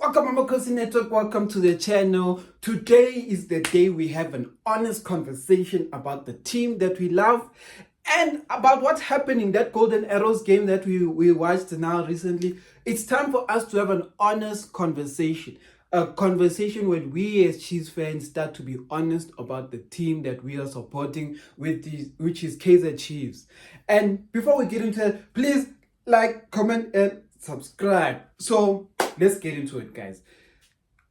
Welcome, Amakhosi Network. Welcome to the channel. Today is the day we have an honest conversation about the team that we love and about what's happening in that Golden Arrows game that we watched now recently. It's time for us to have an honest conversation. A conversation where we as Chiefs fans start to be honest about the team that we are supporting, which is Kaizer Chiefs. And before we get into it, please like, comment, and subscribe. So let's get into it, guys.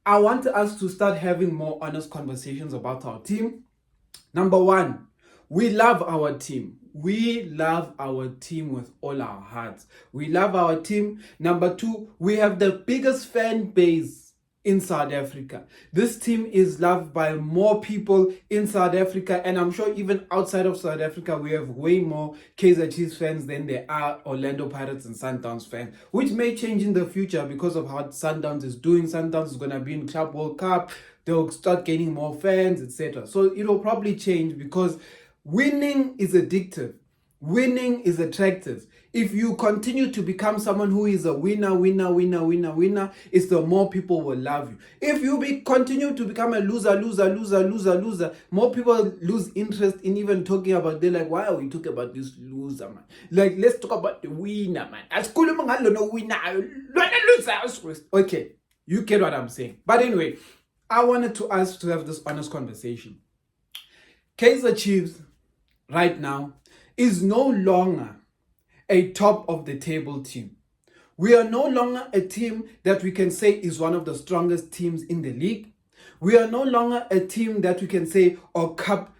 I want us to start having more honest conversations about our team. Number one, we love our team. We love our team with all our hearts. We love our team. Number two, we have the biggest fan base in South Africa. This team is loved by more people in South Africa, and I'm sure even outside of South Africa, we have way more Kaizer Chiefs fans than there are Orlando Pirates and Sundowns fans, which may change in the future because of how Sundowns is doing. Sundowns is going to be in Club World Cup. They'll start gaining more fans, etc. So it'll probably change because winning is addictive. Winning is attractive. If you continue to become someone who is a winner, it's the more people will love you. If you continue to become a loser, more people lose interest in even talking about. They're like, why are we talking about this loser, man? Like, let's talk about the winner, man. Okay, you get what I'm saying. But anyway, I wanted to us to have this honest conversation. Kaizer Chiefs right now is no longer a top of the table team. We are no longer a team that we can say is one of the strongest teams in the league. We are no longer a team that we can say are cup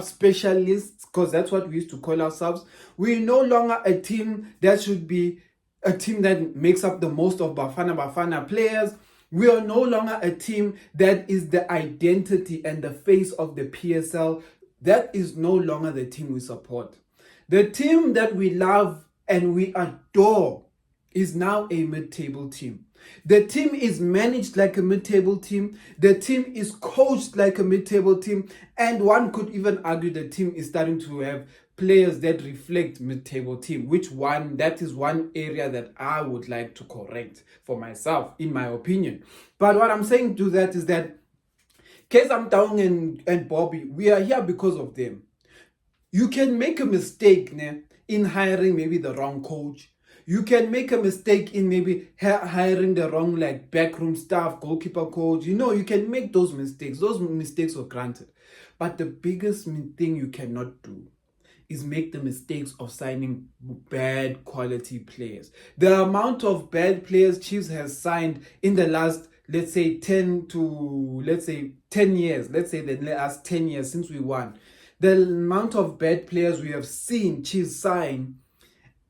specialists, because that's what we used to call ourselves. We're no longer a team that should be a team that makes up the most of Bafana players. We are no longer a team that is the identity and the face of the PSL. That is no longer the team we support. The team that we love and we adore is now a mid-table team. The team is managed like a mid-table team. The team is coached like a mid-table team. And one could even argue the team is starting to have players that reflect mid-table team, that is one area that I would like to correct for myself, in my opinion. But what I'm saying to that is that Kaizer and Bobby, we are here because of them. You can make a mistake in hiring maybe the wrong coach. You can make a mistake in maybe hiring the wrong backroom staff, goalkeeper coach. You can make those mistakes. Those mistakes are granted. But the biggest thing you cannot do is make the mistakes of signing bad quality players. The amount of bad players Chiefs has signed in the last, let's say 10 years, let's say the last 10 years since we won, the amount of bad players we have seen Chiefs sign,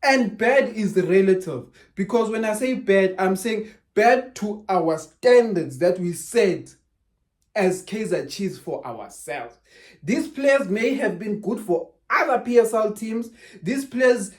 and bad is relative, because when I say bad, I'm saying bad to our standards that we set as Kaizer Chiefs for ourselves. These players may have been good for other PSL teams.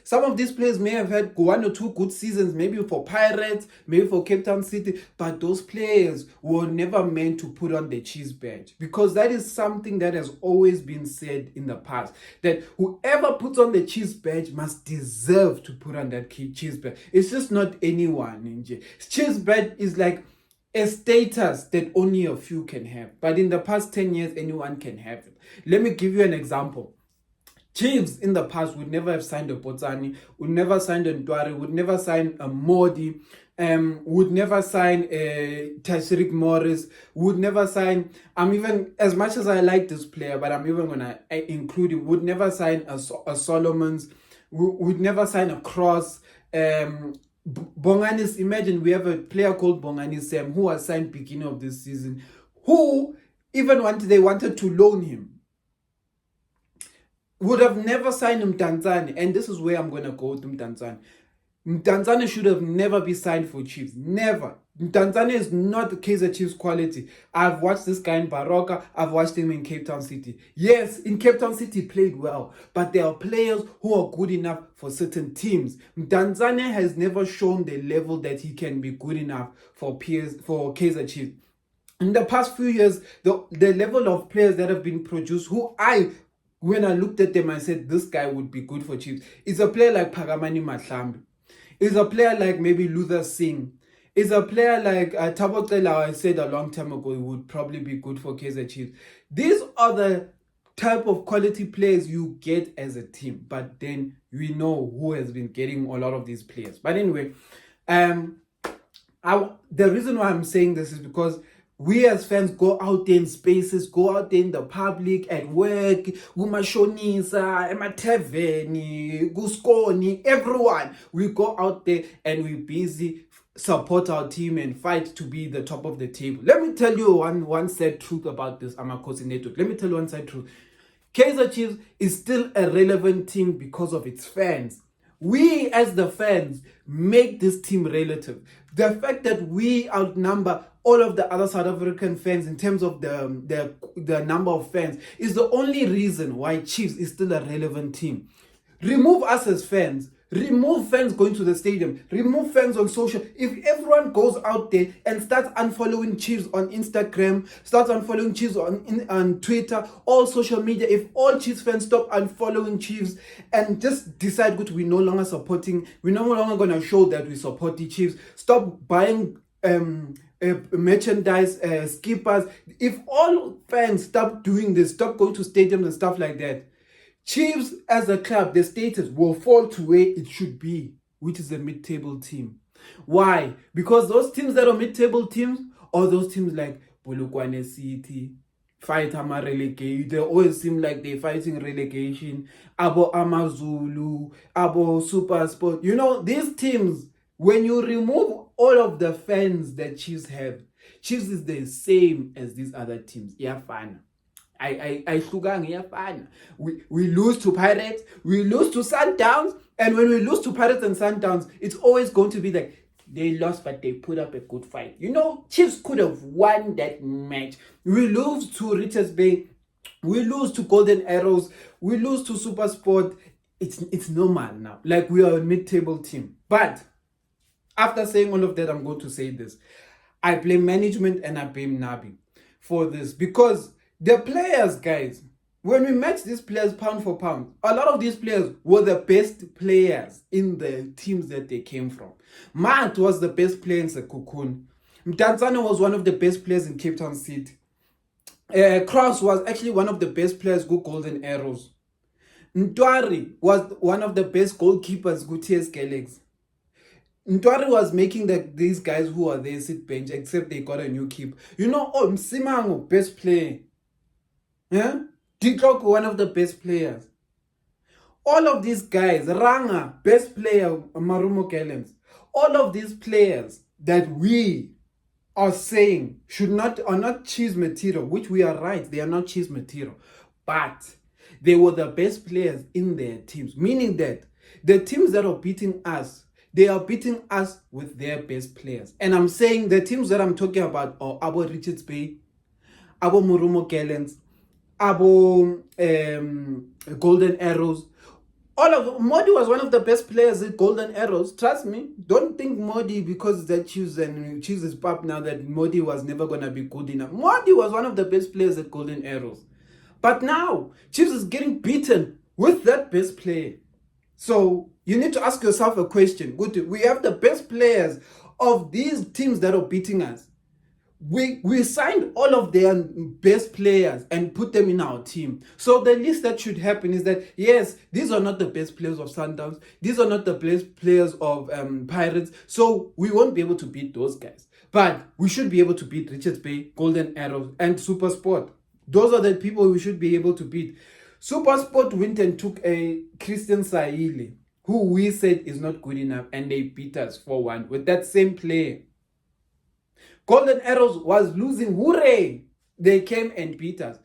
Some of these players may have had one or two good seasons, maybe for Pirates, maybe for Cape Town City, but those players were never meant to put on the Chiefs badge, because that is something that has always been said in the past, that whoever puts on the Chiefs badge must deserve to put on that Chiefs badge. It's just not anyone. Chiefs badge is like a status that only a few can have, but in the past 10 years, anyone can have it. Let me give you an example. Chiefs in the past would never have signed a Botsani, would never sign a Ntwari, would never sign a Modi, would never sign a Tashrik Morris, would never sign, even, as much as I like this player, but I'm even going to include him, would never sign a Solomons, would never sign a Cross. Bonganis, imagine we have a player called Bonganis Sam who was signed beginning of this season, who even they wanted to loan him. Would have never signed Mtanzani, and this is where I'm going to go with Mtanzani. Mtanzani should have never been signed for Chiefs. Never. Mtanzani is not the Kaizer Chiefs quality. I've watched this guy in Baroka. I've watched him in Cape Town City. Yes, in Cape Town City he played well, but there are players who are good enough for certain teams. Mtanzani has never shown the level that he can be good enough for Kaizer Chiefs. In the past few years, the level of players that have been produced, when I looked at them, I said, this guy would be good for Chiefs. It's a player like Pagamani Mahlambi. It's a player like maybe Luther Singh. is a player like Thabo Cela. I said a long time ago, he would probably be good for Kaizer Chiefs. These are the type of quality players you get as a team, but then we know who has been getting a lot of these players. But anyway, the reason why I'm saying this is because we as fans go out there in spaces, go out there in the public, at work, kumashonisa, emateveni, kuskoni, everyone. We go out there and we busy support our team and fight to be the top of the table. Let me tell you one sad truth about this Amakhosi network. Let me tell you one sad truth. Kaizer Chiefs is still a relevant team because of its fans. We as the fans make this team relative. The fact that we outnumber all of the other South African fans in terms of the number of fans is the only reason why Chiefs is still a relevant team. Remove us as fans. Remove fans going to the stadium. Remove fans on social. If everyone goes out there and starts unfollowing Chiefs on Instagram, starts unfollowing Chiefs on Twitter, all social media, if all Chiefs fans stop unfollowing Chiefs and just decide that we're no longer supporting, we're no longer going to show that we support the Chiefs, stop buying merchandise, skippers. If all fans stop doing this, stop going to stadiums and stuff like that, Chiefs as a club, the status will fall to where it should be, which is a mid-table team. Why? Because those teams that are mid-table teams, or those teams like Polokwane City, fight relegation, they always seem like they're fighting relegation. Abo Amazulu, Abo Super Sport. You know, these teams, when you remove all of the fans that Chiefs have, Chiefs is the same as these other teams. Yeah, fine. We lose to Pirates, we lose to Sundowns, and when we lose to Pirates and Sundowns, it's always going to be like they lost but they put up a good fight. You know, Chiefs could have won that match. We lose to Richards Bay, we lose to Golden Arrows, we lose to Super Sport. It's normal now. Like, we are a mid-table team. But after saying all of that, I'm going to say this. I blame management and I blame Nabi for this, because the players, guys, when we match these players pound for pound, a lot of these players were the best players in the teams that they came from. Matt was the best player in Sekhukhune. Mdantsane was one of the best players in Cape Town City. Cross was actually one of the best players go Golden Arrows. Ntwari was one of the best goalkeepers go TS Galaxy. Ntwari was making these guys who are there sit bench, except they got a new keeper. You know, Msimango, best player. Yeah? Diklok, one of the best players. All of these guys, Ranga, best player, Marumo Kellens. All of these players that we are saying are not cheese material, which we are right, they are not cheese material. But they were the best players in their teams, meaning that the teams that are beating us, they are beating us with their best players. And I'm saying the teams that I'm talking about are Abo Richards Bay, Abo Murumo Kellens, Abo Golden Arrows. Modi was one of the best players at Golden Arrows. Trust me. Don't think Modi, because that Chiefs and Chiefs is pop now, that Modi was never going to be good enough. Modi was one of the best players at Golden Arrows. But now, Chiefs is getting beaten with that best player. So you need to ask yourself a question. Good, we have the best players of these teams that are beating us. We signed all of their best players and put them in our team. So the least that should happen is that, yes, these are not the best players of Sundowns. These are not the best players of Pirates. So we won't be able to beat those guys. But we should be able to beat Richards Bay, Golden Arrows, and Super Sport. Those are the people we should be able to beat. Super Sport went and took a Christian Saile, who we said is not good enough, and they beat us 4-1 with that same player. Golden Arrows was losing. Hooray! They came and beat us.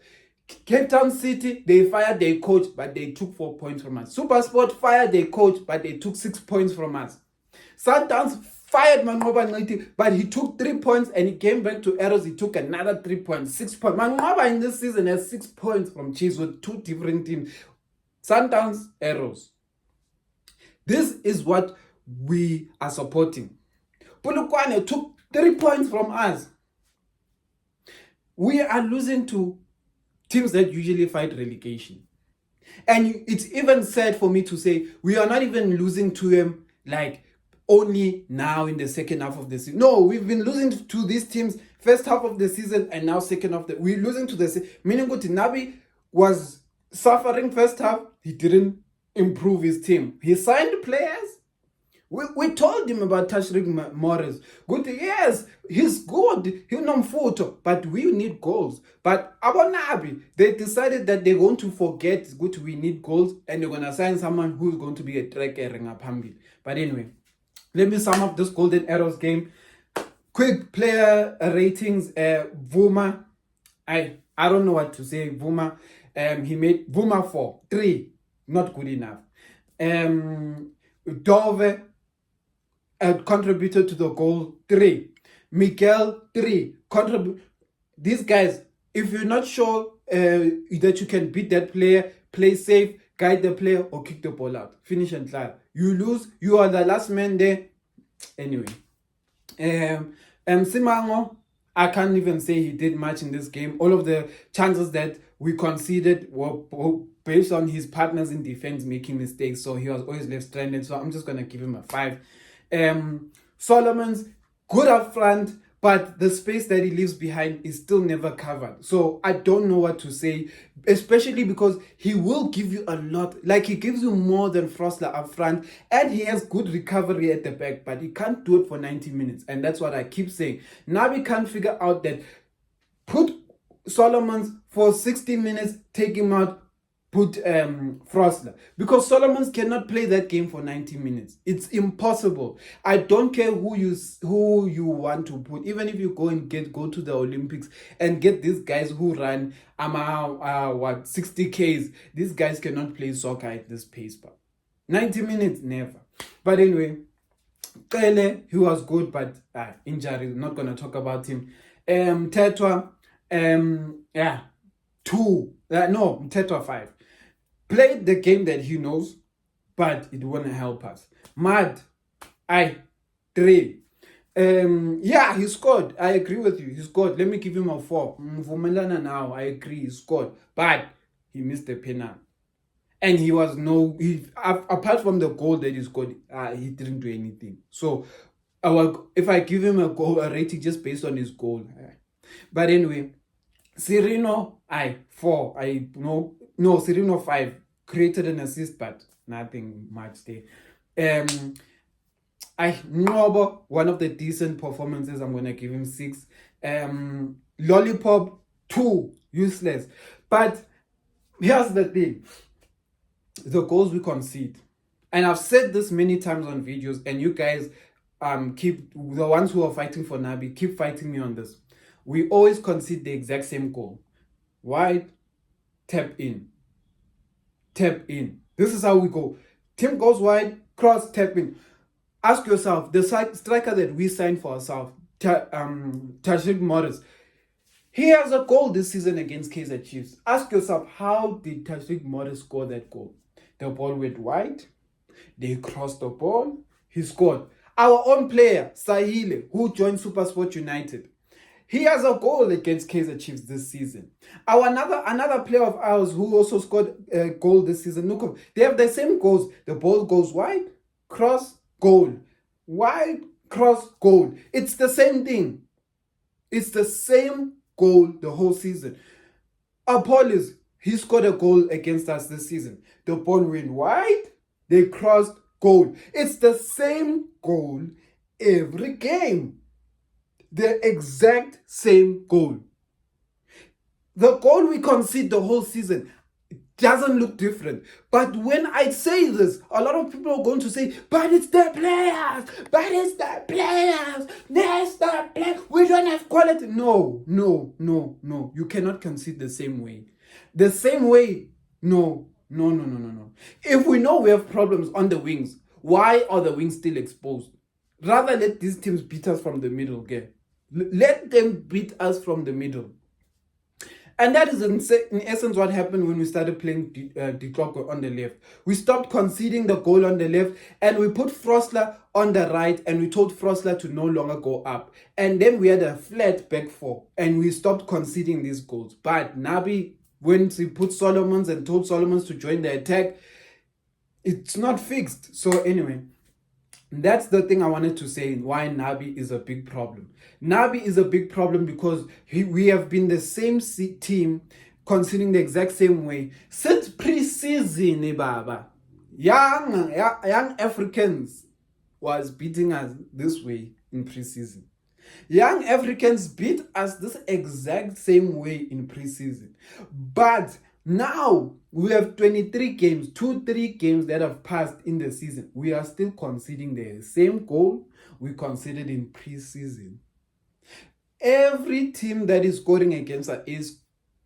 Cape Town City, they fired their coach, but they took 4 points from us. Super Sport fired their coach, but they took 6 points from us. Sundowns fired Mangoba Ngiti, but he took 3 points, and he came back to Arrows. He took another 3 points, 6 points. Mangoba in this season has 6 points from Chiefs with 2 different teams. Sundowns, Arrows. This is what we are supporting. Polokwane took 3 points from us. We are losing to teams that usually fight relegation. And it's even sad for me to say we are not even losing to them like only now in the second half of the season. No, we've been losing to these teams first half of the season and now second half. We're losing to the meaning Nabi was suffering first half. He didn't improve his team. He signed players. We told him about Tashrik Morris. Good, yes, he's good. He's no photo, but we need goals. But about Nabi, they decided that they're going to forget good. We need goals, and they're gonna sign someone who's going to be a tracker Pambi. But anyway, let me sum up this Golden Arrows game. Quick player ratings. Vuma, I don't know what to say. Vuma, he made Vuma 4, 3, not good enough. Dove contributed to the goal 3. Miguel 3. These guys, if you're not sure that you can beat that player, play safe, guide the player, or kick the ball out. Finish and clear. You lose, you are the last man there. Anyway. Simango, I can't even say he did much in this game. All of the chances that we conceded were based on his partners in defense making mistakes, so he was always left stranded. So I'm just gonna give him a 5. Solomon's good up front, but the space that he leaves behind is still never covered. So I don't know what to say, especially because he will give you a lot. Like, he gives you more than Frosler up front, and he has good recovery at the back, but he can't do it for 90 minutes. And that's what I keep saying. Nabi can't figure out that. Put Solomon's for 60 minutes, take him out, put Frosler, because Solomons cannot play that game for 90 minutes. It's impossible. I don't care who you want to put. Even if you go to the Olympics and get these guys who run 60Ks, these guys cannot play soccer at this pace. But 90 minutes, never. But anyway, Kele, he was good, but injury, not gonna talk about him. Tetwa, 2. No, Tetwa 5. Played the game that he knows, but it won't help us. Mad, 3. He scored. I agree with you. He scored. Let me give him a 4. Mvumelana now. I agree. He scored, but he missed the penalty, and he was apart from the goal that he scored, he didn't do anything. So, if I give him a rating just based on his goal, but anyway, Cirino, 4. Cirino 5. Created an assist, but nothing much there. Nobo, one of the decent performances. I'm gonna give him 6. Lollipop 2, useless. But here's the thing: the goals we concede, and I've said this many times on videos, and you guys keep, the ones who are fighting for Nabi, keep fighting me on this. We always concede the exact same goal. Wide, tap in. Tap in. This is how we go. Team goes wide, cross, tap in. Ask yourself, the striker that we signed for ourselves, Tashrik Morris, he has a goal this season against Kaizer Chiefs. Ask yourself, how did Tashrik Morris score that goal? The ball went wide, they crossed the ball, he scored. Our own player, Sahile, who joined SuperSport United, he has a goal against Kaizer Chiefs this season. Another player of ours who also scored a goal this season, Nukov, they have the same goals. The ball goes wide, cross, goal. Wide, cross, goal. It's the same thing. It's the same goal the whole season. Apollos, he scored a goal against us this season. The ball went wide, they crossed, goal. It's the same goal every game. The exact same goal. The goal we concede the whole season doesn't look different. But when I say this, a lot of people are going to say, but it's the players. But it's the players. There's the players. We don't have quality. No. You cannot concede the same way. The same way. No. If we know we have problems on the wings, why are the wings still exposed? Rather let these teams beat us from the middle, okay? Let them beat us from the middle. And that is in essence what happened when we started playing Dikoko on the left. We stopped conceding the goal on the left, and we put Frosler on the right, and we told Frosler to no longer go up. And then we had a flat back 4, and we stopped conceding these goals. But Nabi, when he put Solomons and told Solomons to join the attack, it's not fixed. So anyway, That's the thing I wanted to say why Nabi is a big problem. Nabi is a big problem because we have been the same team considering the exact same way since pre-season, Baba. Young Africans was beating us this way in pre-season. Young Africans beat us this exact same way in pre-season. But now we have 23 games, 3 games that have passed in the season. We are still conceding the same goal we conceded in pre-season. Every team that is scoring against us is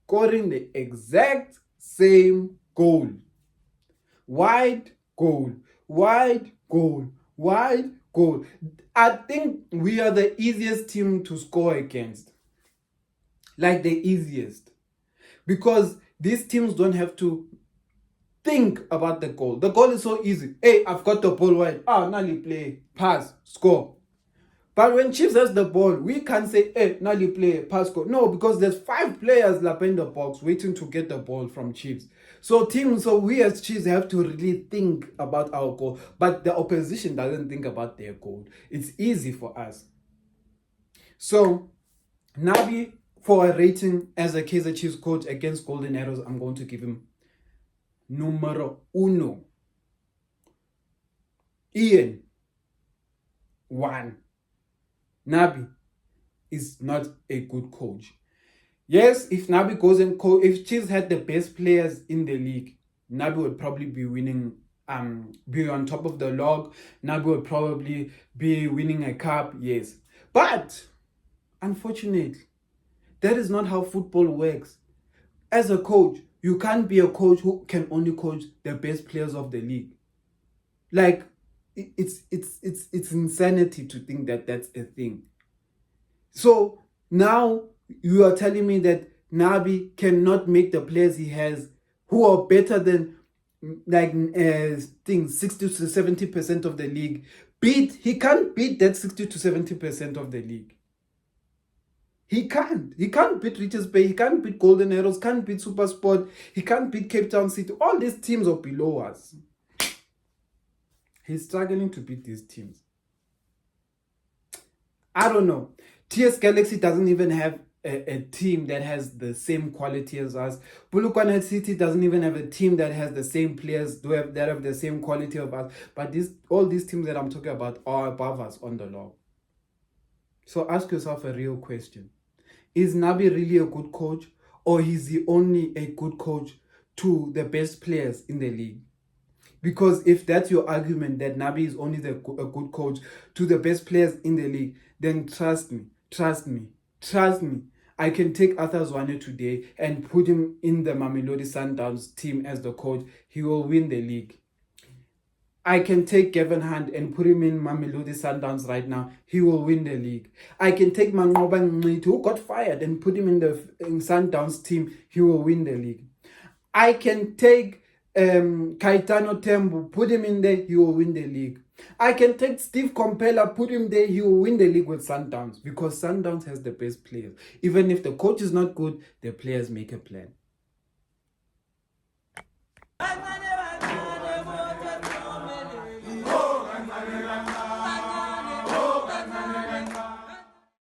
scoring the exact same goal. Wide goal, wide goal, wide goal. I think we are the easiest team to score against. Like the easiest. Because these teams don't have to think about the goal. The goal is so easy. Hey, I've got the ball wide. Nali play, pass, score. But when Chiefs has the ball, we can't say, hey, Nali play, pass, score. No, because there's 5 players lap in the box waiting to get the ball from Chiefs. So we as Chiefs have to really think about our goal. But the opposition doesn't think about their goal. It's easy for us. So, Nabi, for a rating as a Kaizer Chiefs coach against Golden Arrows, I'm going to give him numero uno. Ian, 1. Nabi is not a good coach. Yes, if Nabi goes and if Chiefs had the best players in the league, Nabi would probably be winning, be on top of the log. Nabi would probably be winning a cup, yes. But, unfortunately, that is not how football works. As a coach, you can't be a coach who can only coach the best players of the league. Like, it's insanity to think that that's a thing. So now you are telling me that Nabi cannot make the players he has who are better than 60 to 70% of the league he can't beat that 60 to 70% of the league. He can't beat Richards Bay, he can't beat Golden Arrows, can't beat SuperSport, he can't beat Cape Town City. All these teams are below us. He's struggling to beat these teams. I don't know. TS Galaxy doesn't even have a team that has the same quality as us. Bulukwane City doesn't even have a team that has the same players that have the same quality of us. But all these teams that I'm talking about are above us on the log. So ask yourself a real question. Is Nabi really a good coach, or is he only a good coach to the best players in the league? Because if that's your argument, that Nabi is only a good coach to the best players in the league, then trust me, I can take Arthur Zwane today and put him in the Mamelodi Sundowns team as the coach. He will win the league. I can take Gavin Hunt and put him in Mamelodi Sundowns right now. He will win the league. I can take Manqoba Nciti, who got fired, and put him in Sundowns team. He will win the league. I can take Kaitano Tembu, put him in there, he will win the league. I can take Steve Compella, put him there, he will win the league with Sundowns, because Sundowns has the best players. Even if the coach is not good, the players make a plan.